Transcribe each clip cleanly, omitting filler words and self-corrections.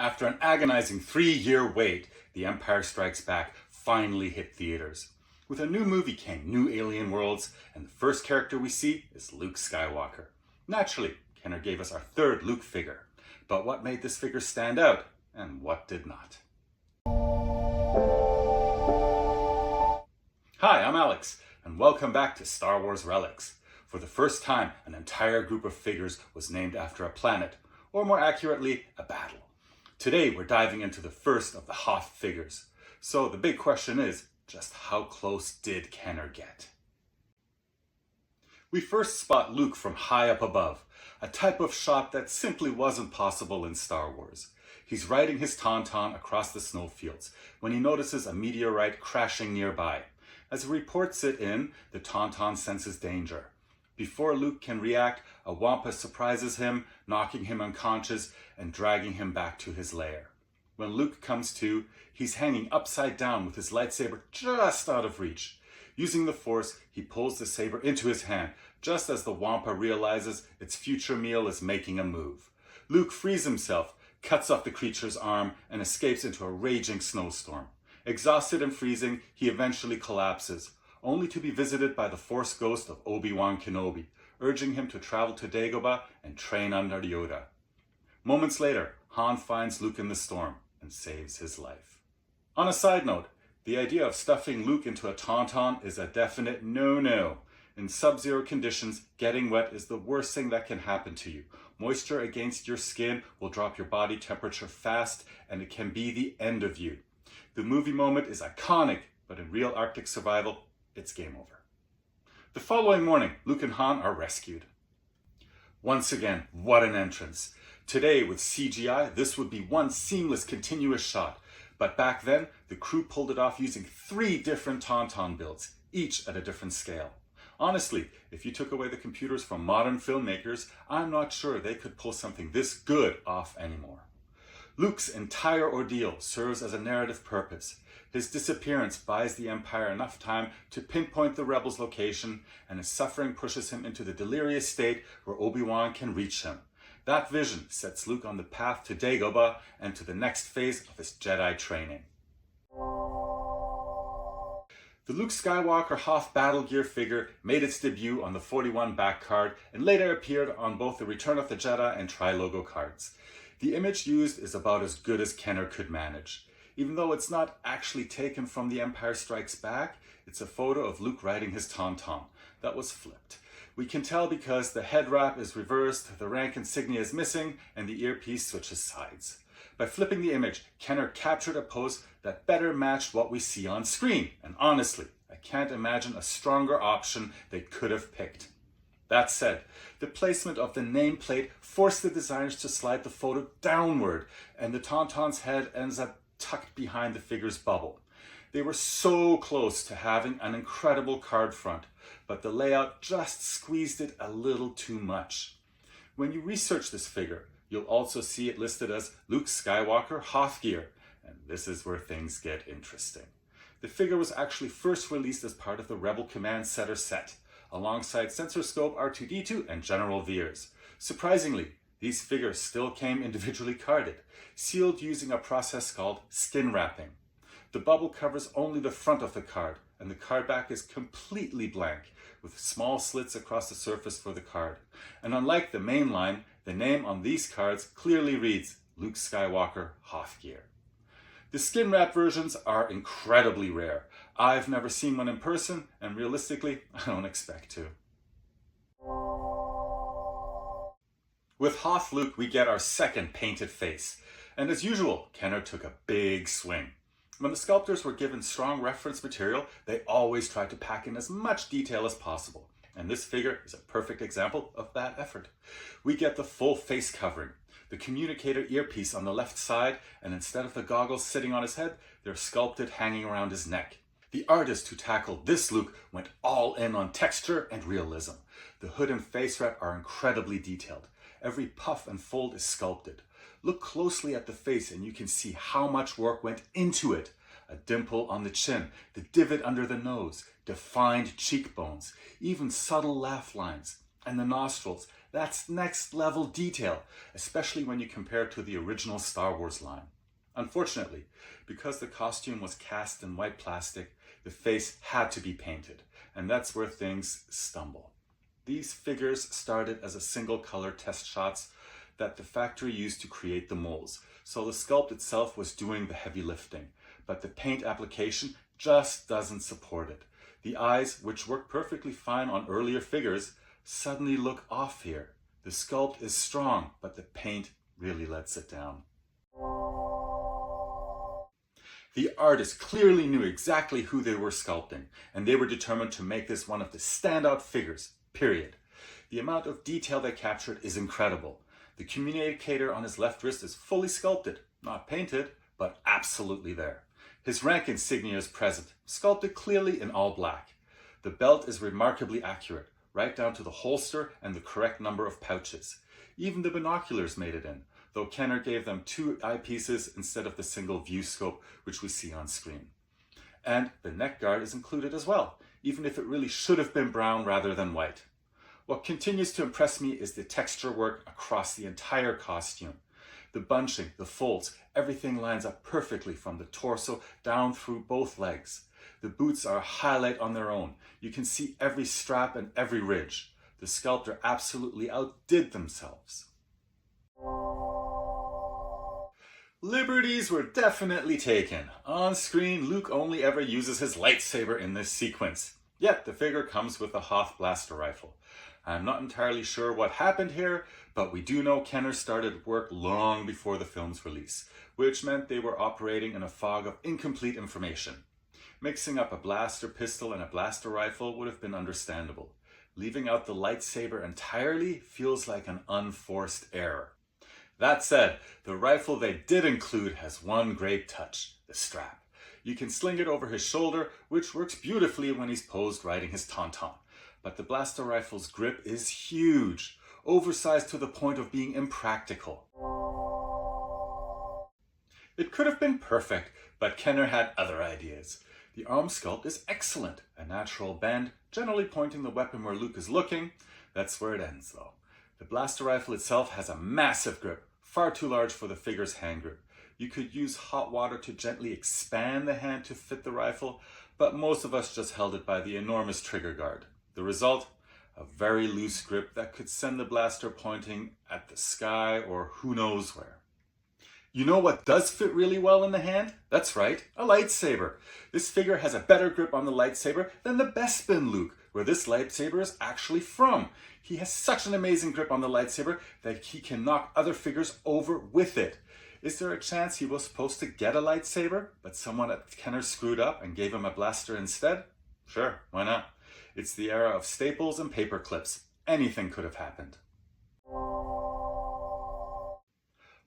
After an agonizing 3-year wait, The Empire Strikes Back finally hit theaters. With a new movie came new alien worlds, and the first character we see is Luke Skywalker. Naturally, Kenner gave us our third Luke figure. But what made this figure stand out, and what did not? Hi, I'm Alex, and welcome back to Star Wars Relics. For the first time, an entire group of figures was named after a planet, or more accurately, a battle. Today, we're diving into the first of the Hoth figures. So the big question is, just how close did Kenner get? We first spot Luke from high up above, a type of shot that simply wasn't possible in Star Wars. He's riding his Tauntaun across the snowfields when he notices a meteorite crashing nearby. As he reports it in, the Tauntaun senses danger. Before Luke can react, a wampa surprises him, knocking him unconscious and dragging him back to his lair. When Luke comes to, he's hanging upside down with his lightsaber just out of reach. Using the Force, he pulls the saber into his hand, just as the wampa realizes its future meal is making a move. Luke frees himself, cuts off the creature's arm, and escapes into a raging snowstorm. Exhausted and freezing, he eventually collapses, only to be visited by the Force ghost of Obi-Wan Kenobi, urging him to travel to Dagobah and train under Yoda. Moments later, Han finds Luke in the storm and saves his life. On a side note, the idea of stuffing Luke into a Tauntaun is a definite no-no. In sub-zero conditions, getting wet is the worst thing that can happen to you. Moisture against your skin will drop your body temperature fast, and it can be the end of you. The movie moment is iconic, but in real Arctic survival, it's game over. The following morning, Luke and Han are rescued. Once again, what an entrance. Today, with CGI, this would be one seamless, continuous shot. But back then, the crew pulled it off using 3 different Tauntaun builds, each at a different scale. Honestly, if you took away the computers from modern filmmakers, I'm not sure they could pull something this good off anymore. Luke's entire ordeal serves as a narrative purpose. His disappearance buys the Empire enough time to pinpoint the rebels' location, and his suffering pushes him into the delirious state where Obi-Wan can reach him. That vision sets Luke on the path to Dagobah and to the next phase of his Jedi training. The Luke Skywalker Hoth Battle Gear figure made its debut on the 41 back card and later appeared on both the Return of the Jedi and trilogo cards. The image used is about as good as Kenner could manage. Even though it's not actually taken from The Empire Strikes Back, it's a photo of Luke riding his Tauntaun that was flipped. We can tell because the head wrap is reversed, the rank insignia is missing, and the earpiece switches sides. By flipping the image, Kenner captured a pose that better matched what we see on screen, and honestly, I can't imagine a stronger option they could have picked. That said, the placement of the nameplate forced the designers to slide the photo downward, and the Tauntaun's head ends up tucked behind the figure's bubble. They were so close to having an incredible card front, but the layout just squeezed it a little too much. When you research this figure, you'll also see it listed as Luke Skywalker Hoth Gear, and this is where things get interesting. The figure was actually first released as part of the Rebel Command Setter set, alongside Sensor Scope R2-D2 and General Veers. Surprisingly, these figures still came individually carded, sealed using a process called skin wrapping. The bubble covers only the front of the card, and the card back is completely blank, with small slits across the surface for the card. And unlike the main line, the name on these cards clearly reads Luke Skywalker Hoth Gear. The skin wrap versions are incredibly rare. I've never seen one in person, and realistically, I don't expect to. With Hoth Luke, we get our second painted face. And as usual, Kenner took a big swing. When the sculptors were given strong reference material, they always tried to pack in as much detail as possible. And this figure is a perfect example of that effort. We get the full face covering, the communicator earpiece on the left side, and instead of the goggles sitting on his head, they're sculpted hanging around his neck. The artist who tackled this Luke went all in on texture and realism. The hood and face wrap are incredibly detailed. Every puff and fold is sculpted. Look closely at the face and you can see how much work went into it. A dimple on the chin, the divot under the nose, defined cheekbones, even subtle laugh lines, and the nostrils. That's next level detail, especially when you compare it to the original Star Wars line. Unfortunately, because the costume was cast in white plastic, the face had to be painted, and that's where things stumble. These figures started as a single color test shots that the factory used to create the molds, so the sculpt itself was doing the heavy lifting, but the paint application just doesn't support it. The eyes, which worked perfectly fine on earlier figures, suddenly look off here. The sculpt is strong, but the paint really lets it down. The artist clearly knew exactly who they were sculpting, and they were determined to make this one of the standout figures, period. The amount of detail they captured is incredible. The communicator on his left wrist is fully sculpted, not painted, but absolutely there. His rank insignia is present, sculpted clearly in all black. The belt is remarkably accurate, right down to the holster and the correct number of pouches. Even the binoculars made it in, though Kenner gave them 2 eyepieces instead of the single view scope which we see on screen. And the neck guard is included as well, even if it really should have been brown rather than white. What continues to impress me is the texture work across the entire costume. The bunching, the folds, everything lines up perfectly from the torso down through both legs. The boots are a highlight on their own. You can see every strap and every ridge. The sculptor absolutely outdid themselves. Liberties were definitely taken. On screen, Luke only ever uses his lightsaber in this sequence. Yet the figure comes with a Hoth blaster rifle. I'm not entirely sure what happened here, but we do know Kenner started work long before the film's release, which meant they were operating in a fog of incomplete information. Mixing up a blaster pistol and a blaster rifle would have been understandable. Leaving out the lightsaber entirely feels like an unforced error. That said, the rifle they did include has one great touch, the strap. You can sling it over his shoulder, which works beautifully when he's posed riding his Tauntaun. But the blaster rifle's grip is huge, oversized to the point of being impractical. It could have been perfect, but Kenner had other ideas. The arm sculpt is excellent, a natural bend, generally pointing the weapon where Luke is looking. That's where it ends though. The blaster rifle itself has a massive grip, far too large for the figure's hand grip. You could use hot water to gently expand the hand to fit the rifle, but most of us just held it by the enormous trigger guard. The result? A very loose grip that could send the blaster pointing at the sky or who knows where. You know what does fit really well in the hand? That's right, a lightsaber. This figure has a better grip on the lightsaber than the Bespin Luke, where this lightsaber is actually from. He has such an amazing grip on the lightsaber that he can knock other figures over with it. Is there a chance he was supposed to get a lightsaber, but someone at Kenner screwed up and gave him a blaster instead? Sure, why not? It's the era of staples and paper clips. Anything could have happened.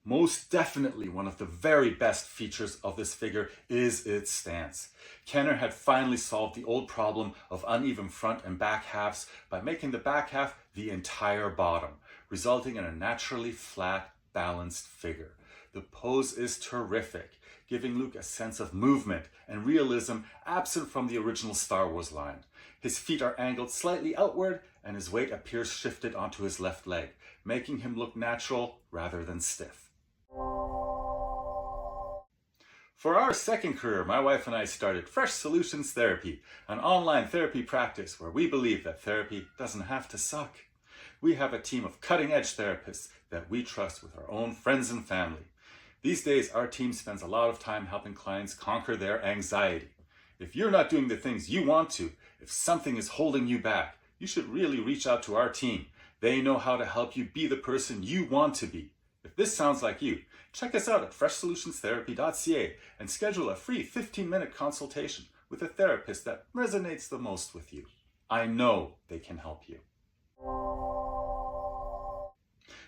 Most definitely one of the very best features of this figure is its stance. Kenner had finally solved the old problem of uneven front and back halves by making the back half the entire bottom, resulting in a naturally flat, balanced figure. The pose is terrific, giving Luke a sense of movement and realism absent from the original Star Wars line. His feet are angled slightly outward and his weight appears shifted onto his left leg, making him look natural rather than stiff. For our second career, my wife and I started Fresh Solutions Therapy, an online therapy practice where we believe that therapy doesn't have to suck. We have a team of cutting-edge therapists that we trust with our own friends and family. These days, our team spends a lot of time helping clients conquer their anxiety. If you're not doing the things you want to, if something is holding you back, you should really reach out to our team. They know how to help you be the person you want to be. If this sounds like you, check us out at freshsolutionstherapy.ca and schedule a free 15-minute consultation with a therapist that resonates the most with you. I know they can help you.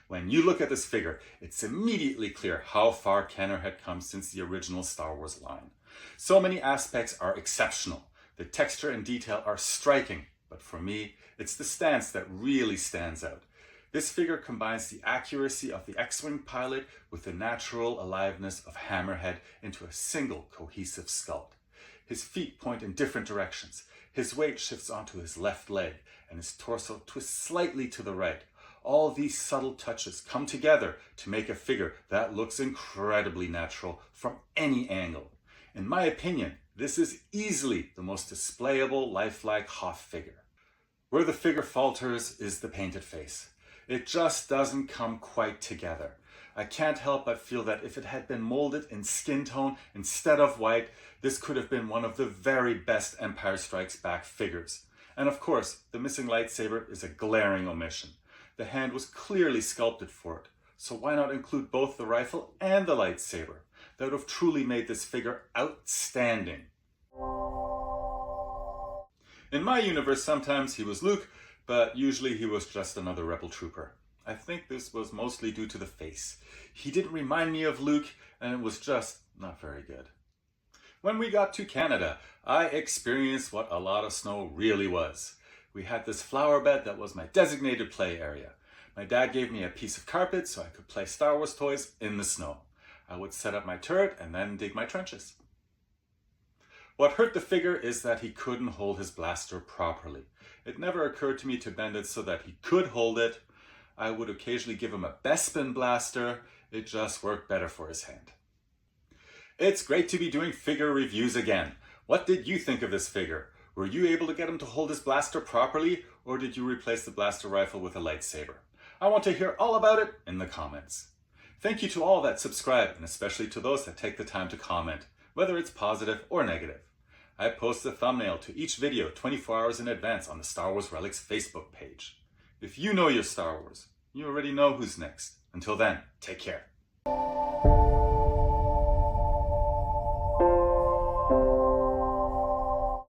When you look at this figure, it's immediately clear how far Kenner had come since the original Star Wars line. So many aspects are exceptional. The texture and detail are striking, but for me, it's the stance that really stands out. This figure combines the accuracy of the X-Wing pilot with the natural aliveness of Hammerhead into a single cohesive sculpt. His feet point in different directions. His weight shifts onto his left leg, and his torso twists slightly to the right. All these subtle touches come together to make a figure that looks incredibly natural from any angle. In my opinion, this is easily the most displayable, lifelike Hoth figure. Where the figure falters is the painted face. It just doesn't come quite together. I can't help but feel that if it had been molded in skin tone instead of white, this could have been one of the very best Empire Strikes Back figures. And of course, the missing lightsaber is a glaring omission. The hand was clearly sculpted for it, so why not include both the rifle and the lightsaber? That would have truly made this figure outstanding. In my universe, sometimes he was Luke, but usually he was just another rebel trooper. I think this was mostly due to the face. He didn't remind me of Luke, and it was just not very good. When we got to Canada, I experienced what a lot of snow really was. We had this flower bed that was my designated play area. My dad gave me a piece of carpet so I could play Star Wars toys in the snow. I would set up my turret and then dig my trenches. What hurt the figure is that he couldn't hold his blaster properly. It never occurred to me to bend it so that he could hold it. I would occasionally give him a Bespin blaster. It just worked better for his hand. It's great to be doing figure reviews again. What did you think of this figure? Were you able to get him to hold his blaster properly, or did you replace the blaster rifle with a lightsaber? I want to hear all about it in the comments. Thank you to all that subscribe, and especially to those that take the time to comment, whether it's positive or negative. I post a thumbnail to each video 24 hours in advance on the Star Wars Relics Facebook page. If you know your Star Wars, you already know who's next. Until then, take care.